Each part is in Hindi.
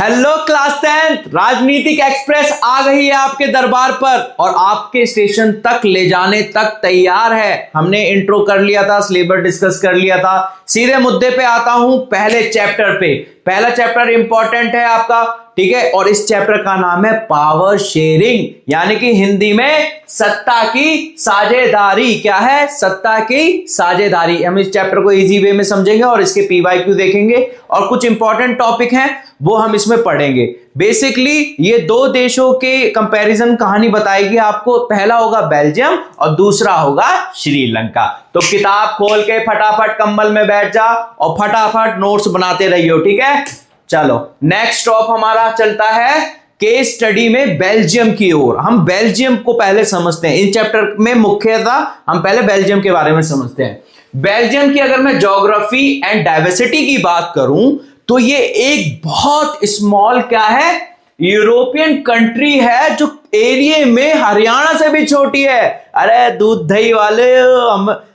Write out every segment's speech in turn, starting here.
हेलो क्लास 10th, राजनीतिक एक्सप्रेस आ गई है आपके दरबार पर और आपके स्टेशन तक ले जाने तक तैयार है। हमने इंट्रो कर लिया था, सिलेबस डिस्कस कर लिया था, सीधे मुद्दे पे आता हूं पहले चैप्टर पे। पहला चैप्टर इंपॉर्टेंट है आपका, ठीक है, और इस चैप्टर का नाम है पावर शेयरिंग, यानी कि हिंदी में सत्ता की साझेदारी। क्या है? सत्ता की साझेदारी। हम इस चैप्टर को इजी वे में समझेंगे और इसके पीवाईक्यू देखेंगे और कुछ इंपॉर्टेंट टॉपिक हैं वो हम इसमें पढ़ेंगे। बेसिकली ये दो देशों के कंपैरिजन कहानी बताएगी आपको। पहला होगा बेल्जियम और दूसरा होगा श्रीलंका। तो किताब खोल के फटाफट कंबल में बैठ जा और फटाफट नोट्स बनाते रहियो, ठीक है। चलो नेक्स्ट स्टॉप हमारा चलता है केस स्टडी में बेल्जियम की ओर। हम बेल्जियम को पहले समझते हैं। इन चैप्टर में मुख्यतः हम पहले बेल्जियम के बारे में समझते हैं। बेल्जियम की अगर मैं ज्योग्राफी एंड डाइवर्सिटी की बात करूं तो ये एक बहुत स्मॉल क्या है, यूरोपियन कंट्री है जो एरिया में हरियाणा से भी छोटी है। अरे दूध दही वाले,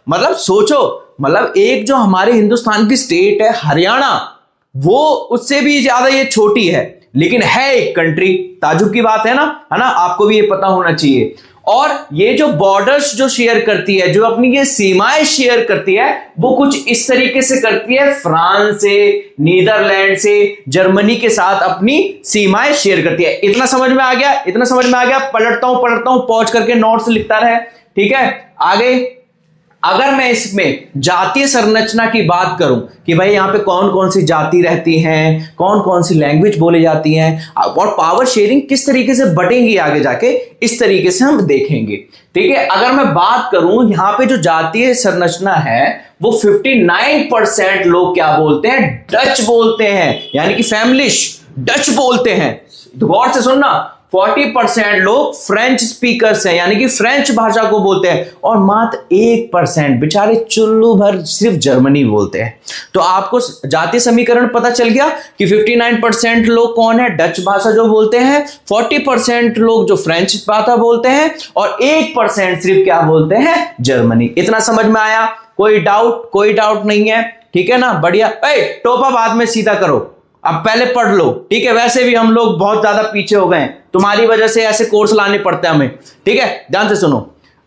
मतलब सोचो, मतलब एक जो हमारे हिंदुस्तान की स्टेट है हरियाणा, वो उससे भी ज्यादा ये छोटी है, लेकिन है एक कंट्री। ताजुब की बात है ना, आपको भी ये पता होना चाहिए। और ये जो बॉर्डर्स जो शेयर करती है, जो अपनी ये सीमाएं शेयर करती है, वो कुछ इस तरीके से करती है, फ्रांस से, नीदरलैंड से, जर्मनी के साथ अपनी सीमाएं शेयर करती है। इतना समझ में आ गया? इतना समझ में आ गया? पढ़ता हूं पहुंच करके नोट्स लिखता रहे, ठीक है। आगे अगर मैं इसमें जातीय संरचना की बात करूं कि भाई यहां पे कौन कौन सी जाति रहती हैं, कौन कौन सी लैंग्वेज बोली जाती हैं और पावर शेयरिंग किस तरीके से बटेंगी आगे जाके, इस तरीके से हम देखेंगे, ठीक है। अगर मैं बात करूं यहां पे जो जातीय संरचना है वो 59% लोग क्या बोलते हैं, डच बोलते हैं, यानी कि फैमिलिश डच बोलते हैं। तो गौर से सुनना, 40% लोग फ्रेंच स्पीकर्स हैं, यानी कि फ्रेंच भाषा को बोलते हैं, और मात्र 1% बेचारे चुल्लू भर सिर्फ जर्मनी बोलते हैं। तो आपको जातीय समीकरण पता चल गया कि 59% लोग कौन है, डच भाषा जो बोलते हैं, 40% लोग जो फ्रेंच भाषा बोलते हैं, और 1% सिर्फ क्या बोलते हैं, जर्मनी। इतना समझ में आया? कोई डाउट? कोई डाउट नहीं है, ठीक है ना, बढ़िया। टोपा बाद में सीधा करो, अब पहले पढ़ लो, ठीक है। वैसे भी हम लोग बहुत ज्यादा पीछे हो गए हैं, तुम्हारी वजह से ऐसे कोर्स लाने पड़ते हैं हमें, ठीक है। ध्यान से सुनो।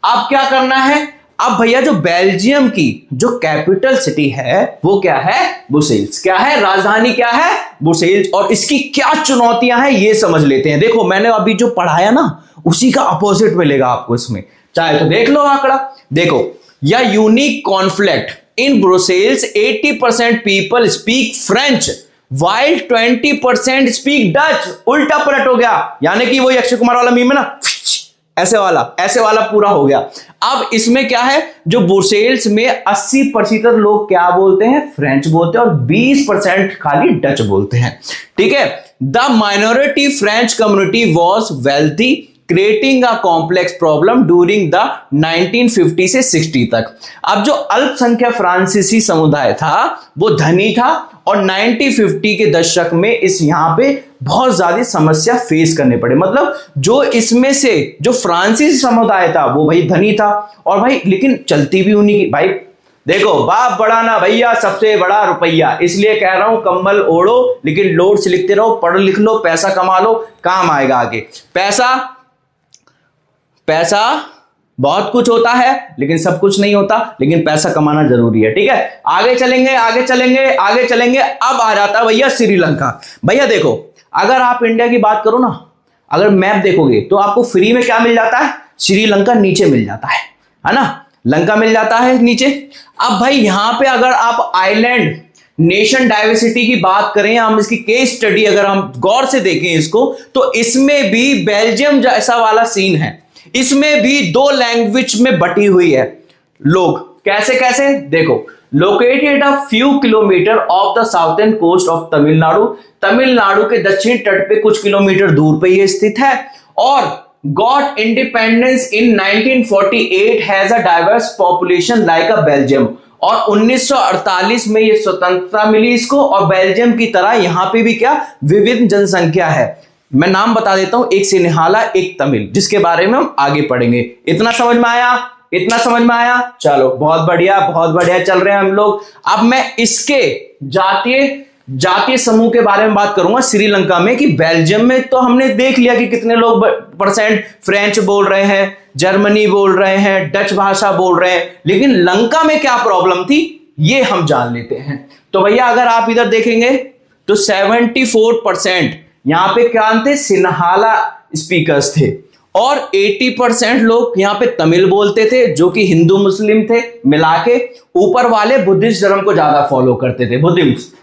अब क्या करना है, अब भैया जो बेल्जियम की जो कैपिटल सिटी है वो क्या है, ब्रुसेल्स। क्या है? राजधानी क्या है, ब्रुसेल्स। और इसकी क्या चुनौतियां हैं ये समझ लेते हैं। देखो मैंने अभी जो पढ़ाया ना उसी का अपोजिट मिलेगा आपको इसमें, चाहे तो देख लो आंकड़ा। देखो, या unique conflict in Brussels 80% people speak French while 20% speak Dutch। उल्टा पलट हो गया, यानी कि वही अक्षय कुमार वाला मीम है ना, ऐसे वाला पूरा हो गया। अब इसमें क्या है, जो ब्रुसेल्स में 80% लोग क्या बोलते हैं, फ्रेंच बोलते हैं, और 20% खाली डच बोलते हैं, ठीक है। The minority French community was wealthy creating a complex problem during the 1950 से 60 तक। अब जो अल्पसंख्यक फ्रांसीसी समुदाय था वो धनी था और 1950 के दशक में इस यहां पे बहुत ज्यादा समस्या फेस करने पड़े। मतलब जो इसमें से जो फ्रांसीसी समुदाय था वो भाई धनी था, और भाई लेकिन चलती भी उन्हीं की। भाई देखो, बाप बड़ा ना भैया, सबसे बड़ा रुपया। इसलिए कह रहा हूं कंबल ओढ़ो, लेकिन नोट्स लिखते रहो, पढ़ लिख लो, पैसा कमा लो, काम आएगा आगे। पैसा बहुत कुछ होता है लेकिन सब कुछ नहीं होता, लेकिन पैसा कमाना जरूरी है, ठीक है। आगे चलेंगे। अब आ जाता है भैया श्रीलंका। भैया देखो, अगर आप इंडिया की बात करो ना, अगर मैप देखोगे तो आपको फ्री में क्या मिल जाता है, श्रीलंका नीचे मिल जाता है ना, लंका मिल जाता है नीचे। अब भाई यहां पे अगर आप आइलैंड नेशन डाइवर्सिटी की बात करें, हम इसकी केस स्टडी अगर हम गौर से देखें इसको, तो इसमें भी बेल्जियम जैसा वाला सीन है। इसमें भी दो लैंग्वेज में बटी हुई है लोग। कैसे कैसे देखो, located a few kilometre off the southern coast of Tamil Nadu, Tamil Nadu के दक्षिण तट पे कुछ किलोमीटर दूर पे ये स्थित है, और got independence in 1948, has a diverse population like a Belgium. और 1948 में ये स्वतंत्रता मिली इसको, और बेल्जियम की तरह यहां पे भी क्या विविध जनसंख्या है। मैं नाम बता देता हूं, एक सिन्हाला, एक तमिल, जिसके बारे में हम आगे पढ़ेंगे। इतना समझ में आया? चलो बहुत बढ़िया चल रहे हैं हम लोग। अब मैं इसके जातीय जातीय समूह के बारे में बात करूंगा श्रीलंका में, कि बेल्जियम में तो हमने देख लिया कि कितने लोग परसेंट फ्रेंच बोल रहे हैं, जर्मनी बोल रहे हैं, डच भाषा बोल रहे हैं, लेकिन लंका में क्या प्रॉब्लम थी ये हम जान लेते हैं। तो भैया अगर आप इधर देखेंगे तो 74% यहां पे क्या थे, सिन्हाला स्पीकर्स थे, और 80% लोग यहां पे तमिल बोलते थे, जो कि हिंदू मुस्लिम थे मिला के। ऊपर वाले बुद्धिस्ट धर्म को ज्यादा फॉलो करते थे, बुद्धिस्ट,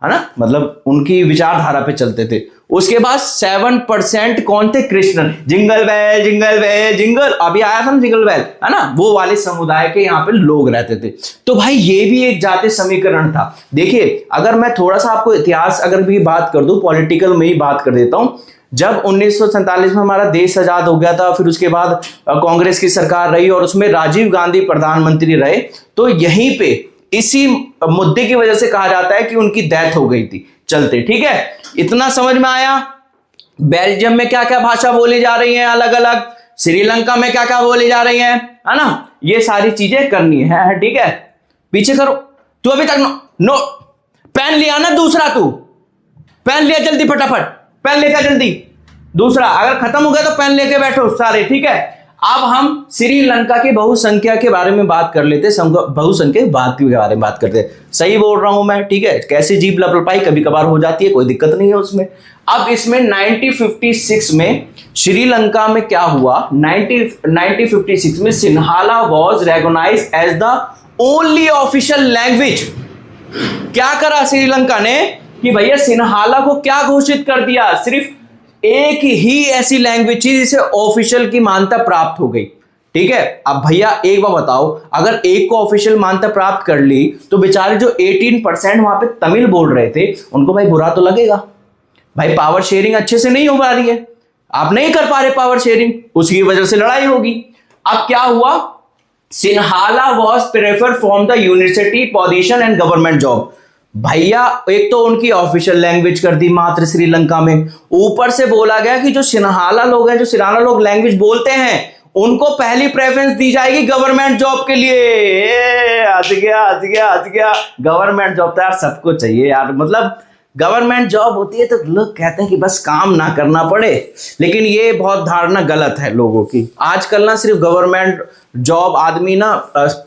है ना, मतलब उनकी विचारधारा पे चलते थे। उसके बाद 7% कौन थे, Krishna, jingle bell jingle bell jingle, अभी आया था ना जिंगल बेल, है ना, वो वाले समुदाय के यहाँ पे लोग रहते थे। तो भाई ये भी एक जातीय समीकरण था। देखिए अगर मैं थोड़ा सा आपको इतिहास अगर भी बात कर दूं, पॉलिटिकल में ही बात कर देता हूं। जब 1947 में हमारा देश आजाद हो गया था, फिर उसके बाद कांग्रेस की सरकार रही और उसमें राजीव गांधी प्रधानमंत्री रहे, तो यहीं पे इसी मुद्दे की वजह से कहा जाता है कि उनकी डेथ हो गई थी चलते। ठीक है, इतना समझ में आया। बेल्जियम में क्या क्या भाषा बोली जा रही है अलग अलग, श्रीलंका में क्या क्या बोली जा रही है ना, ये सारी चीजें करनी है। ठीक है, पीछे करो। तू अभी तक नो पेन लिया ना, दूसरा तू पेन लिया, जल्दी फटाफट पेन लेकर जल्दी, दूसरा अगर खत्म हो गया तो पेन लेके बैठो सारे। ठीक है, अब हम श्रीलंका की बहुसंख्या के बारे में बात कर लेते, बहुसंख्यकवाद के बारे में बात करते। सही बोल रहा हूं मैं, ठीक है, कैसे जीभ लपलपाई कभी कभार हो जाती है, कोई दिक्कत नहीं है उसमें। अब इसमें 1956 में श्रीलंका में क्या हुआ, 1956 में Sinhala was recognised as the only official language. क्या करा श्रीलंका ने कि भैया सिन्हाला को क्या घोषित कर दिया, सिर्फ एक ही ऐसी लैंग्वेज थी जिसे ऑफिशियल की मान्यता प्राप्त हो गई। ठीक है, अब भैया एक बार बताओ, अगर एक को ऑफिशियल मान्यता प्राप्त कर ली तो बेचारे जो 18% वहां पे तमिल बोल रहे थे उनको भाई बुरा तो लगेगा। भाई पावर शेयरिंग अच्छे से नहीं हो पा रही है, आप नहीं कर पा रहे पावर शेयरिंग, उसकी वजह से लड़ाई होगी। अब क्या हुआ, Sinhala was prefer from the university position and government job. भैया एक तो उनकी ऑफिशियल लैंग्वेज कर दी मात्र श्रीलंका में, ऊपर से बोला गया कि जो सिन्हाला लोग हैं, जो सिन्हाला लोग लैंग्वेज बोलते हैं, उनको पहली प्रेफरेंस दी जाएगी गवर्नमेंट जॉब के लिए। हंस गया। गवर्नमेंट जॉब तो यार सबको चाहिए यार, मतलब गवर्नमेंट जॉब होती है तो लोग कहते हैं कि बस काम ना करना पड़े, लेकिन ये बहुत धारणा गलत है लोगों की। आजकल ना सिर्फ गवर्नमेंट जॉब आदमी ना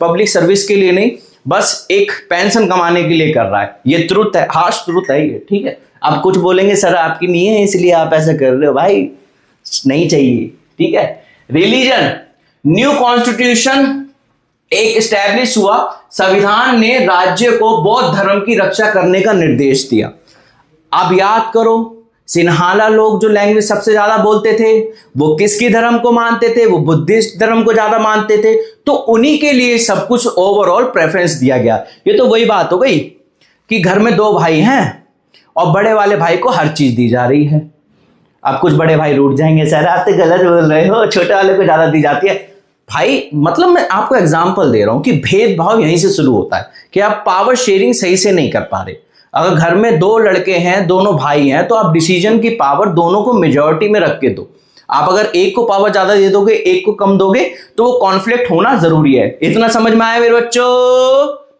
पब्लिक सर्विस के लिए नहीं, बस एक पेंशन कमाने के लिए कर रहा है। ये ट्रुथ है, हार्श ट्रुथ है ये। ठीक है, आप कुछ बोलेंगे सर आपकी नहीं है इसलिए आप ऐसा कर रहे हो, भाई नहीं चाहिए। ठीक है, रिलीजन, न्यू कॉन्स्टिट्यूशन एक एस्टैब्लिश हुआ, संविधान ने राज्य को बौद्ध धर्म की रक्षा करने का निर्देश दिया। अब याद करो, सिन्हाला लोग जो लैंग्वेज सबसे ज्यादा बोलते थे वो किसकी धर्म को मानते थे, वो बुद्धिस्ट धर्म को ज्यादा मानते थे, तो उन्हीं के लिए सब कुछ ओवरऑल प्रेफरेंस दिया गया। ये तो वही बात हो गई कि घर में दो भाई हैं और बड़े वाले भाई को हर चीज दी जा रही है। अब कुछ बड़े भाई रूठ जाएंगे, सर आप तो गलत बोल रहे हो, छोटे वाले को ज्यादा दी जाती है। भाई मतलब मैं आपको एग्जाम्पल दे रहा हूं कि भेदभाव यहीं से शुरू होता है कि आप पावर शेयरिंग सही से नहीं कर पा रहे। अगर घर में दो लड़के हैं, दोनों भाई हैं, तो आप डिसीजन की पावर दोनों को मेजॉरिटी में रख के दो। आप अगर एक को पावर ज्यादा दे दोगे, एक को कम दोगे, तो वो कॉन्फ्लिक्ट होना जरूरी है। इतना समझ में आया मेरे बच्चों,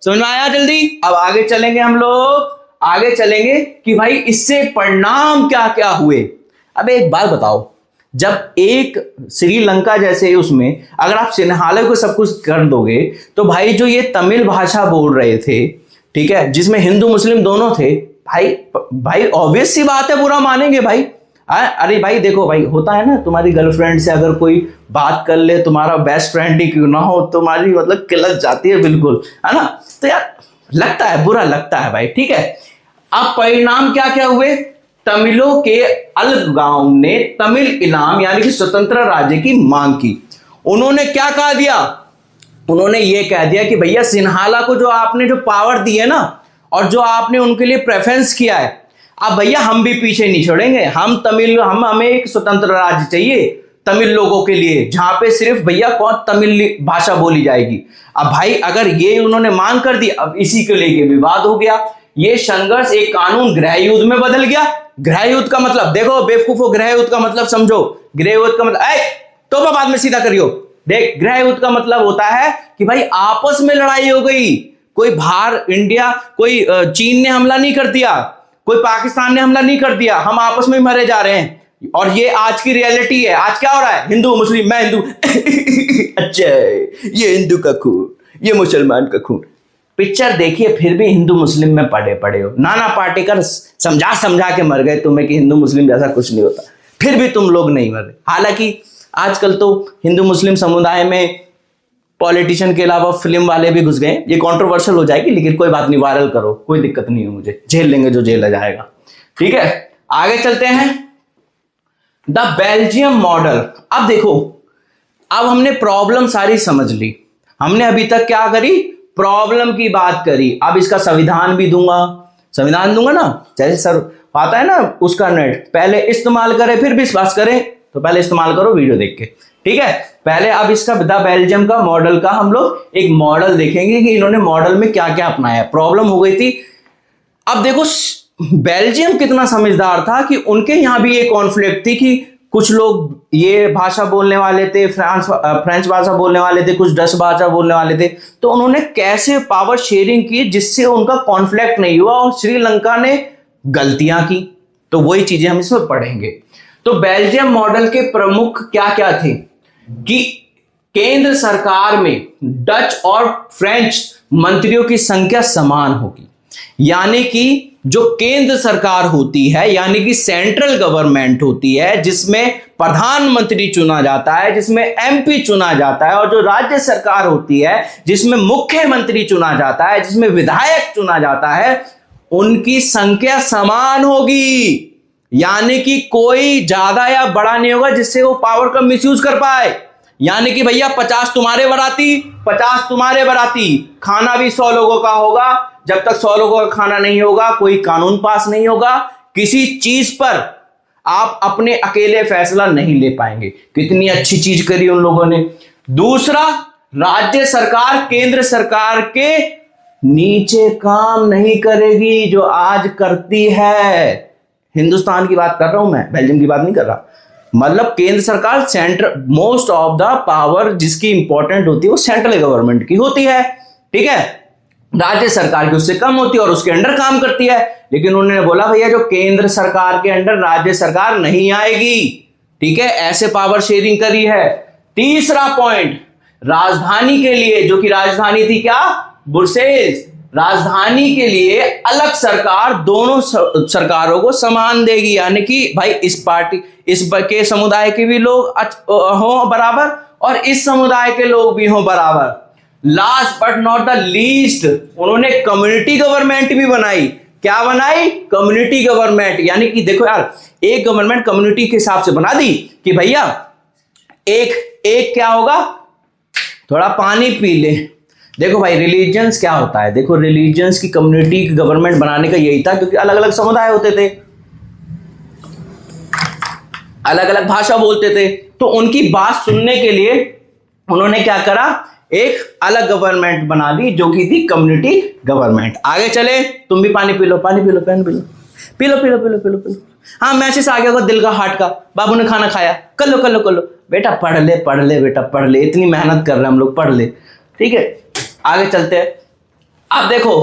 समझ में आया? जल्दी अब आगे चलेंगे, हम लोग आगे चलेंगे कि भाई इससे परिणाम क्या क्या हुए। अब एक बात बताओ, जब एक श्रीलंका जैसे उसमें अगर आप सिन्हाला को सब कुछ कर दोगे, तो भाई जो ये तमिल भाषा बोल रहे थे, ठीक है, जिसमें हिंदू मुस्लिम दोनों थे, भाई ऑब्वियस सी बात है बुरा मानेंगे भाई। अरे भाई देखो भाई, होता है ना, तुम्हारी गर्लफ्रेंड से अगर कोई बात कर ले, तुम्हारा बेस्ट फ्रेंड ही क्यों ना हो, तुम्हारी मतलब किलत जाती है बिल्कुल, है ना, तो यार लगता है, बुरा लगता है भाई। ठीक है, अब परिणाम क्या क्या हुए, तमिलों के अलगाव ने तमिल इनाम यानी कि स्वतंत्र राज्य की मांग की। उन्होंने क्या कहा दिया, उन्होंने ये कह दिया कि भैया सिन्हाला को जो आपने जो पावर दी है ना, और जो आपने उनके लिए प्रेफरेंस किया है, अब भैया हम भी पीछे नहीं छोड़ेंगे। हमें एक स्वतंत्र राज्य चाहिए तमिल लोगों के लिए, जहां पे सिर्फ भैया कौन तमिल भाषा बोली जाएगी। अब भाई अगर ये उन्होंने मांग कर दी, अब इसी को लेके विवाद हो गया। ये संघर्ष एक कानून गृह युद्ध में बदल गया। गृह युद्ध का मतलब देखो बेवकूफो, गृह युद्ध का मतलब समझो। गृह युद्ध का मतलब तो बाद में सीधा करियो। देख, गृह युद्ध का मतलब होता है कि भाई आपस में लड़ाई हो गई, कोई बाहर इंडिया, कोई चीन ने हमला नहीं कर दिया, कोई पाकिस्तान ने हमला नहीं कर दिया, हम आपस में मरे जा रहे हैं। और ये आज की रियलिटी है। आज क्या हो रहा है? हिंदू मुस्लिम, मैं हिंदू अच्छा ये हिंदू का खून, ये मुसलमान का खून। पिक्चर देखिए फिर भी हिंदू मुस्लिम में पड़े हो। नाना पाटेकर समझा समझा के मर गए तुम्हें कि हिंदू मुस्लिम जैसा कुछ नहीं होता, फिर भी तुम लोग नहीं मरे। हालांकि आजकल तो हिंदू मुस्लिम समुदाय में पॉलिटिशियन के अलावा फिल्म वाले भी घुस गए। ये कंट्रोवर्शियल हो जाएगी, लेकिन कोई बात नहीं, वायरल करो, कोई दिक्कत नहीं है, मुझे झेल लेंगे जो झेला जाएगा। ठीक है, आगे चलते हैं। The Belgium model. अब देखो, अब हमने प्रॉब्लम सारी समझ ली। हमने अभी तक क्या करी? प्रॉब्लम की बात करी। अब इसका संविधान भी दूंगा, संविधान दूंगा ना, जैसे सर आता है ना उसका नेट, पहले इस्तेमाल करें फिर विश्वास करें, तो पहले इस्तेमाल करो वीडियो देख के। ठीक है, पहले अब इसका द बेल्जियम का मॉडल का हम लोग एक मॉडल देखेंगे कि इन्होंने मॉडल में क्या क्या अपनाया। प्रॉब्लम हो गई थी। अब देखो बेल्जियम कितना समझदार था कि उनके यहां भी ये कॉन्फ्लिक्ट थी कि कुछ लोग ये भाषा बोलने वाले थे, फ्रेंच भाषा बोलने वाले थे, कुछ डच भाषा बोलने वाले थे। तो उन्होंने कैसे पावर शेयरिंग की जिससे उनका कॉन्फ्लिक्ट नहीं हुआ, और श्रीलंका ने गलतियां की। तो वही चीजें हम इसमें पढ़ेंगे। तो बेल्जियम मॉडल के प्रमुख क्या क्या थे कि केंद्र सरकार में डच और फ्रेंच मंत्रियों की संख्या समान होगी, यानी कि जो केंद्र सरकार होती है, यानी कि सेंट्रल गवर्नमेंट होती है, जिसमें प्रधानमंत्री चुना जाता है, जिसमें एमपी चुना जाता है, और जो राज्य सरकार होती है जिसमें मुख्यमंत्री चुना जाता है, जिसमें विधायक चुना जाता है, उनकी संख्या समान होगी। यानी कि कोई ज्यादा या बड़ा नहीं होगा जिससे वो पावर का मिसयूज कर पाए। यानी कि भैया 50 तुम्हारे बराती, 50 तुम्हारे बराती, खाना भी 100 लोगों का होगा। जब तक 100 लोगों का खाना नहीं होगा, कोई कानून पास नहीं होगा, किसी चीज पर आप अपने अकेले फैसला नहीं ले पाएंगे। कितनी अच्छी चीज करी उन लोगों ने। दूसरा, राज्य सरकार केंद्र सरकार के नीचे काम नहीं करेगी जो आज करती है। हिंदुस्तान की बात कर रहा हूं मैं, बेल्जियम की बात नहीं कर रहा। मतलब केंद्र सरकार central, most of the power जिसकी इंपॉर्टेंट होती है वो सेंट्रल गवर्नमेंट की होती है। ठीक है, राज्य सरकार की उससे कम होती है और उसके अंडर काम करती है। लेकिन उन्होंने बोला भैया जो केंद्र सरकार के अंडर राज्य सरकार नहीं आएगी। ठीक है, ऐसे पावर शेयरिंग करी है। तीसरा पॉइंट, राजधानी के लिए, जो कि राजधानी थी क्या? ब्रुसेल्स। राजधानी के लिए अलग सरकार दोनों सरकारों को समान देगी, यानी कि भाई इस पार्टी, इस के समुदाय के भी लोग हो बराबर और इस समुदाय के लोग भी हो बराबर। Last but not the least, उन्होंने कम्युनिटी गवर्नमेंट भी बनाई। क्या बनाई? Community government. यानी कि देखो यार, एक गवर्नमेंट कम्युनिटी के हिसाब से बना दी कि भैया एक क्या होगा, थोड़ा पानी पी ले। देखो भाई रिलीजियंस क्या होता है, देखो रिलीजियंस की कम्युनिटी गवर्नमेंट बनाने का यही था, क्योंकि अलग अलग समुदाय होते थे, अलग अलग भाषा बोलते थे, तो उनकी बात सुनने के लिए उन्होंने क्या करा, एक अलग गवर्नमेंट बना दी जो कि थी कम्युनिटी गवर्नमेंट। आगे चले, तुम भी पानी पी लो, पानी पी लो, पानी P low, P low, P low, P low, P low, P low. हाँ, मैसेज आ गया होगा दिल का, हार्ट का, बाबू ने खाना खाया, कर लो, कर लो, कर लो बेटा, पढ़ ले, पढ़ ले बेटा, पढ़ ले, इतनी मेहनत कर रहे हैं हम लोग, पढ़ ले। ठीक है, आगे चलते हैं। अब देखो,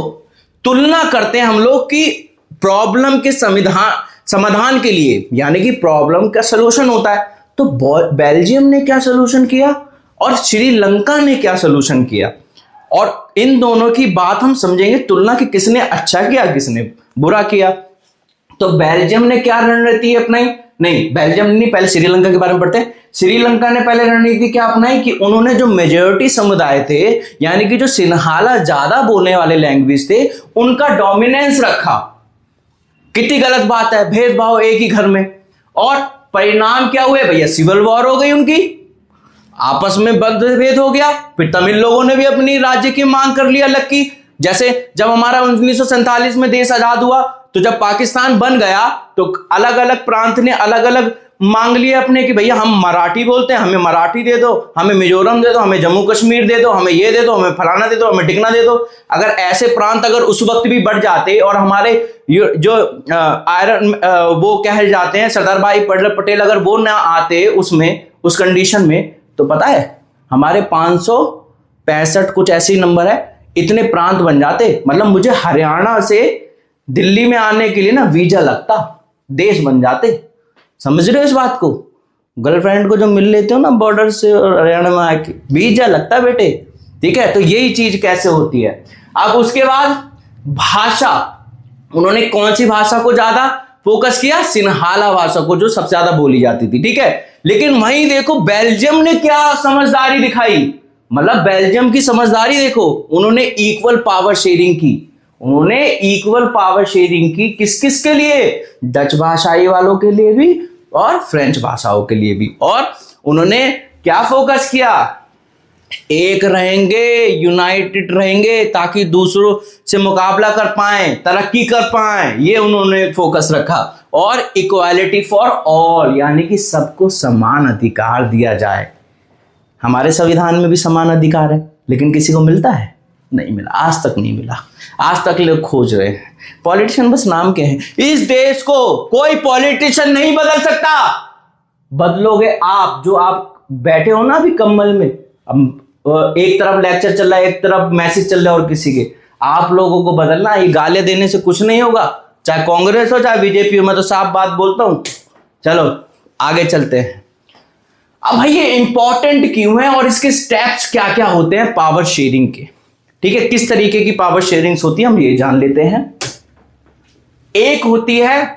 तुलना करते हैं हम लोग की प्रॉब्लम के समाधान के लिए, यानी कि प्रॉब्लम का सलूशन होता है। तो बेल्जियम ने क्या सलूशन किया और श्रीलंका ने क्या सलूशन किया, और इन दोनों की बात हम समझेंगे, तुलना की किसने अच्छा किया किसने बुरा किया। तो बेल्जियम ने क्या रणनीति अपनाई? नहीं, बेल्जियम नहीं, पहले श्रीलंका के बारे में पढ़ते हैं। श्रीलंका ने पहले रणनीति क्या अपनाई कि उन्होंने जो मेजॉरिटी समुदाय थे, यानी कि जो सिन्हाला ज्यादा बोलने वाले लैंग्वेज थे, उनका डोमिनेंस रखा। कितनी गलत बात है, भेदभाव एक ही घर में। और परिणाम क्या हुए भैया? सिविल वॉर हो गई उनकी, आपस में मतभेद हो गया। फिर तमिल लोगों ने भी अपनी राज्य की मांग कर लिया अलग की। जैसे जब हमारा 1947 में देश आजाद हुआ, तो जब पाकिस्तान बन गया तो अलग अलग प्रांत ने अलग अलग मांग लिए अपने कि भैया हम मराठी बोलते हैं, हमें मराठी दे दो, हमें मिजोरम दे दो, हमें जम्मू कश्मीर दे दो, हमें ये दे दो, हमें फलाना दे दो, हमें टिकना दे दो। अगर ऐसे प्रांत अगर उस वक्त भी बढ़ जाते और हमारे जो आयरन वो कह जाते हैं सरदार भाई पटेल, अगर वो ना आते उसमें, उस कंडीशन में, तो पता है हमारे 565 कुछ ऐसे ही नंबर है, इतने प्रांत बन जाते, मतलब मुझे हरियाणा से दिल्ली में आने के लिए ना वीजा लगता, देश बन जाते। समझ रहे हो इस बात को? गर्लफ्रेंड को जो मिल लेते हो ना बॉर्डर से और हरियाणा में आके, वीजा लगता बेटे। ठीक है, तो यही चीज कैसे होती है। अब उसके बाद भाषा, उन्होंने कौन सी भाषा को ज्यादा फोकस किया? सिन्हाला भाषा को, जो सबसे ज्यादा बोली जाती थी। ठीक है, लेकिन वहीं देखो बेल्जियम ने क्या समझदारी दिखाई, मतलब बेल्जियम की समझदारी देखो, उन्होंने इक्वल पावर शेयरिंग की। उन्होंने इक्वल पावर शेयरिंग की किस किस के लिए? डच भाषाई वालों के लिए भी और फ्रेंच भाषाओं के लिए भी। और उन्होंने क्या फोकस किया? एक रहेंगे, यूनाइटेड रहेंगे, ताकि दूसरों से मुकाबला कर पाएं, तरक्की कर पाएं, ये उन्होंने फोकस रखा। और इक्वालिटी फॉर ऑल, यानी कि सबको समान अधिकार दिया जाए। हमारे संविधान में भी समान अधिकार है, लेकिन किसी को मिलता है? नहीं मिला, आज तक नहीं मिला। आज तक लोग खोज रहे हैं। पॉलिटिशियन बस नाम के हैं। इस देश को कोई पॉलिटिशियन नहीं बदल सकता, बदलोगे आप। जो आप बैठे हो ना अभी कंबल में, अब एक तरफ लेक्चर चल रहा है, एक तरफ मैसेज चल रहा है और किसी के, आप लोगों को बदलना। ये गालियां देने से कुछ नहीं होगा, चाहे कांग्रेस हो चाहे बीजेपी हो। मैं तो साफ बात बोलता हूं। चलो आगे चलते हैं। अब भाई ये इंपॉर्टेंट क्यों है और इसके स्टेप्स क्या क्या होते हैं पावर शेयरिंग के। ठीक है, किस तरीके की पावर शेयरिंग्स होती है हम ये जान लेते हैं। एक होती है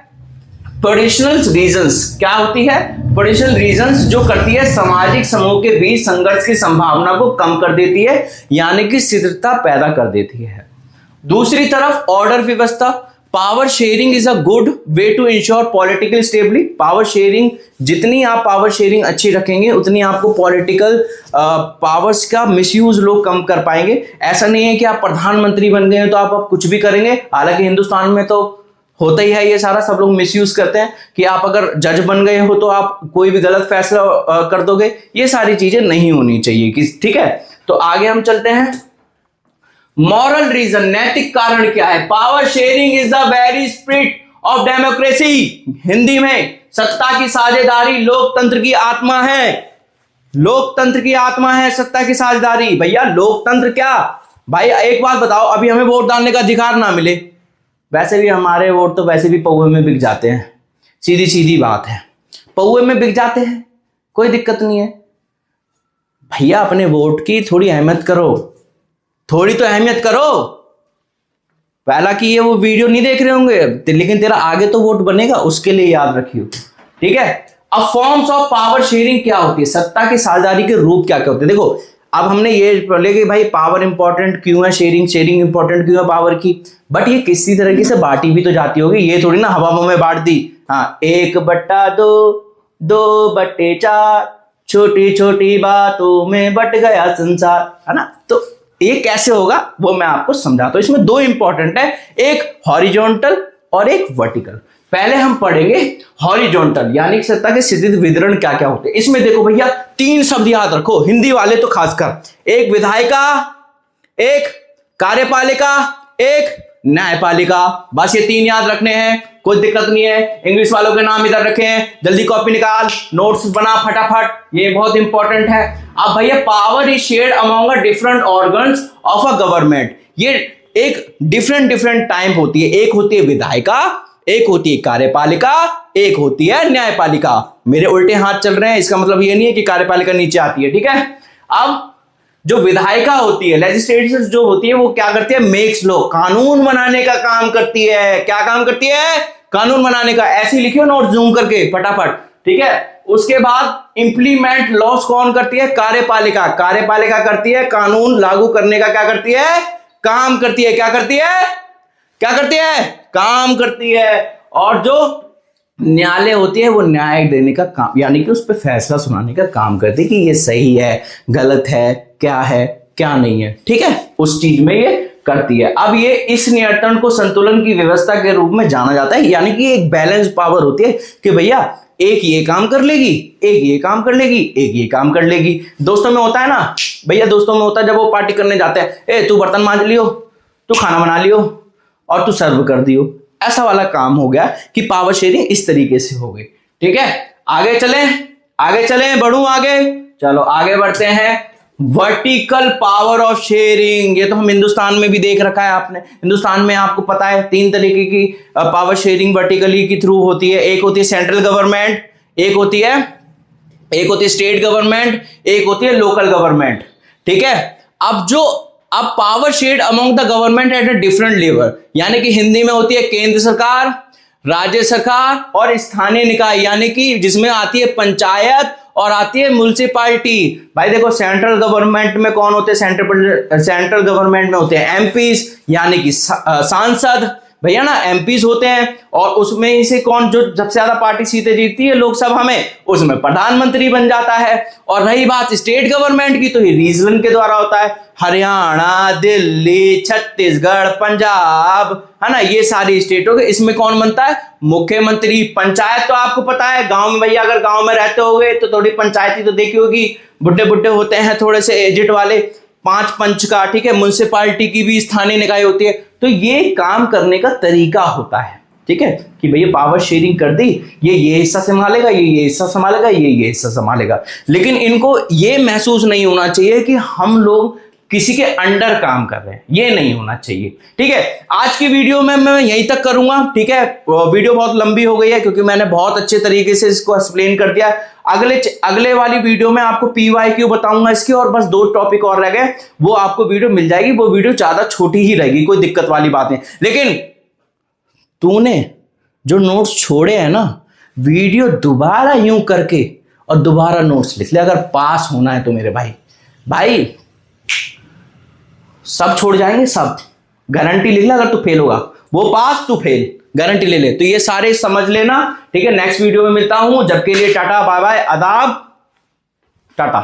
पोजिशनल रीजंस। क्या होती है? पोजिशनल रीजंस, जो करती है सामाजिक समूह के बीच संघर्ष की संभावना को कम कर देती है, यानी कि स्थिरता पैदा कर देती है। दूसरी तरफ ऑर्डर व्यवस्था। Power sharing is a good way to ensure political stability. Power sharing, जितनी आप पावर शेयरिंग अच्छी रखेंगे उतनी आपको पॉलिटिकल पावर्स का मिसयूज लोग कम कर पाएंगे। ऐसा नहीं है कि आप प्रधानमंत्री बन गए तो आप कुछ भी करेंगे। हालांकि हिंदुस्तान में तो होता ही है ये सारा, सब लोग मिसयूज करते हैं कि आप अगर जज बन गए हो तो आप कोई भी गलत फैसला कर दोगे। ये सारी चीजें नहीं होनी चाहिए। ठीक है, तो आगे हम चलते हैं। मॉरल रीजन, नैतिक कारण क्या है? Power sharing is the very spirit of democracy. Hindi में सत्ता की साझेदारी लोकतंत्र की आत्मा है। लोकतंत्र की आत्मा है सत्ता की साझेदारी। भैया लोकतंत्र क्या भाई, एक बात बताओ, अभी हमें वोट डालने का अधिकार ना मिले, वैसे भी हमारे वोट तो वैसे भी पौवे में बिक जाते हैं। सीधी सीधी बात है, पौवे में बिक जाते हैं, कोई दिक्कत नहीं है। भैया अपने वोट की थोड़ी अहमियत करो, थोड़ी तो अहमियत करो। पहला कि ये वो वीडियो नहीं देख रहे होंगे, लेकिन तेरा आगे तो वोट बनेगा, उसके लिए याद रखियो। ठीक है, अब फॉर्म्स ऑफ पावर शेयरिंग क्या होती है, सत्ता की साझेदारी के रूप क्या क्या होते हैं। देखो अब हमने ये बोले कि भाई पावर इंपॉर्टेंट क्यों है, शेयरिंग इंपॉर्टेंट क्यों है पावर की, बट ये किसी तरीके से बांटी भी तो जाती होगी। ये थोड़ी ना हवा में बांट दी। हाँ, 1/2, 2/4, छोटी छोटी बातों में बट गया संसार, है ना। तो ये कैसे होगा वो मैं आपको समझाता हूं। इसमें दो इंपॉर्टेंट है, एक हॉरिजॉन्टल और एक वर्टिकल। पहले हम पढ़ेंगे हॉरिजॉन्टल, यानी सत्ता के क्षैतिज वितरण क्या क्या होते हैं। इसमें देखो भैया 3 शब्द याद रखो, हिंदी वाले तो खासकर, एक विधायिका, एक कार्यपालिका, एक न्यायपालिका। बस ये 3 याद रखने हैं, कोई दिक्कत नहीं है। इंग्लिश वालों के नाम इधर रखे हैं, जल्दी कॉपी निकाल, नोट्स बना फटाफट, ये बहुत इंपॉर्टेंट है। अब भैया power is shared among different organs of a government. ये एक डिफरेंट टाइम होती है, एक होती है विधायिका, एक होती है कार्यपालिका, एक होती है न्यायपालिका। मेरे उल्टे हाथ चल रहे हैं, इसका मतलब ये नहीं है कि कार्यपालिका नीचे आती है। ठीक है, अब जो विधायिका होती है, लेजिस्लेटिव जो होती है, वो क्या करती है, मेक्स लॉ, कानून बनाने का काम करती है। क्या काम करती है? कानून बनाने का। ऐसे ही लिखियो नोट जूम करके फटाफट। ठीक है, उसके बाद इंप्लीमेंट लॉस कौन करती है? कार्यपालिका। कार्यपालिका करती है कानून लागू करने का, क्या करती है, काम करती है। क्या करती है? क्या करती है? काम करती है। और जो न्यायालय होती है वो न्याय देने का काम, यानी कि उस पर फैसला सुनाने का काम करती है कि ये सही है, गलत है, क्या नहीं है। ठीक है, उस चीज में ये करती है। अब ये इस नियंत्रण को संतुलन की व्यवस्था के रूप में जाना जाता है, यानी कि एक बैलेंस पावर होती है कि भैया एक ये काम कर लेगी, एक ये काम कर लेगी, एक ये काम कर लेगी। दोस्तों में होता है ना भैया, दोस्तों में होता है जब वो पार्टी करने जाते हैं, ए तू बर्तन मांज लियो, तू खाना बना लियो और तू सर्व कर दियो। ऐसा वाला काम हो गया कि पावर शेयरिंग इस तरीके से हो गई। ठीक है, आगे चलें, बढ़ूं आगे, चलो आगे बढ़ते हैं। वर्टिकल पावर ऑफ शेयरिंग, ये तो हम हिंदुस्तान में भी देख रखा है आपने। हिंदुस्तान में आपको पता है 3 तरीके की पावर शेयरिंग वर्टिकली की थ्रू होती है। एक होती है सेंट्रल गवर्नमेंट, एक होती है स्टेट गवर्नमेंट, एक होती है लोकल गवर्नमेंट। ठीक है, अब power shared among the government at a different level, यानी कि हिंदी में होती है केंद्र सरकार, राज्य सरकार और स्थानीय निकाय, यानी कि जिसमें आती है पंचायत और आती है म्युनिसिपैलिटी। भाई देखो, सेंट्रल गवर्नमेंट में कौन होते हैं? सेंट्रल गवर्नमेंट में होते हैं एमपीज, यानी कि सांसद, भैया ना एमपीज होते हैं। और उसमें ही से कौन जो सबसे ज्यादा पार्टी सीटें जीतती है लोकसभा में, उसमें प्रधानमंत्री बन जाता है। और रही बात स्टेट गवर्नमेंट की, तो ये रीजन के द्वारा होता है। हरियाणा, दिल्ली, छत्तीसगढ़, पंजाब, है ना, ये सारी स्टेटों के इसमें कौन बनता है? मुख्यमंत्री। पंचायत तो आपको पता है गांव में, भैया अगर गांव में रहते होगे तो थोड़ी पंचायती तो देखी होगी, बुड्ढे बुड्ढे होते हैं थोड़े से एजेड वाले, 5 पंच का। ठीक है, म्युनिसिपैलिटी की भी स्थानीय निकाय होती है। तो ये काम करने का तरीका होता है। ठीक है, कि भैया पावर शेयरिंग कर दी, ये हिस्सा संभालेगा, ये हिस्सा संभालेगा, ये हिस्सा संभालेगा। लेकिन इनको ये महसूस नहीं होना चाहिए कि हम लोग किसी के अंडर काम कर रहे हैं, ये नहीं होना चाहिए। ठीक है, आज की वीडियो में मैं यहीं तक करूंगा। ठीक है, वीडियो बहुत लंबी हो गई है क्योंकि मैंने बहुत अच्छे तरीके से इसको एक्सप्लेन कर दिया। अगले वाली वीडियो में आपको PYQ बताऊंगा इसकी, और बस 2 टॉपिक और रह गए, वो आपको वीडियो मिल जाएगी। वो वीडियो ज्यादा छोटी ही रहेगी, कोई दिक्कत वाली बात नहीं। लेकिन तूने जो नोट्स छोड़े हैं ना, वीडियो दोबारा यूं करके और दोबारा नोट्स लिख ले, अगर पास होना है तो मेरे भाई सब छोड़ जाएंगे, सब गारंटी लिख ले। अगर तू फेल होगा, वो पास तू फेल, गारंटी ले ले। तो ये सारे समझ लेना। ठीक है, नेक्स्ट वीडियो में मिलता हूं, जब के लिए टाटा, बाय बाय, आदाब, टाटा।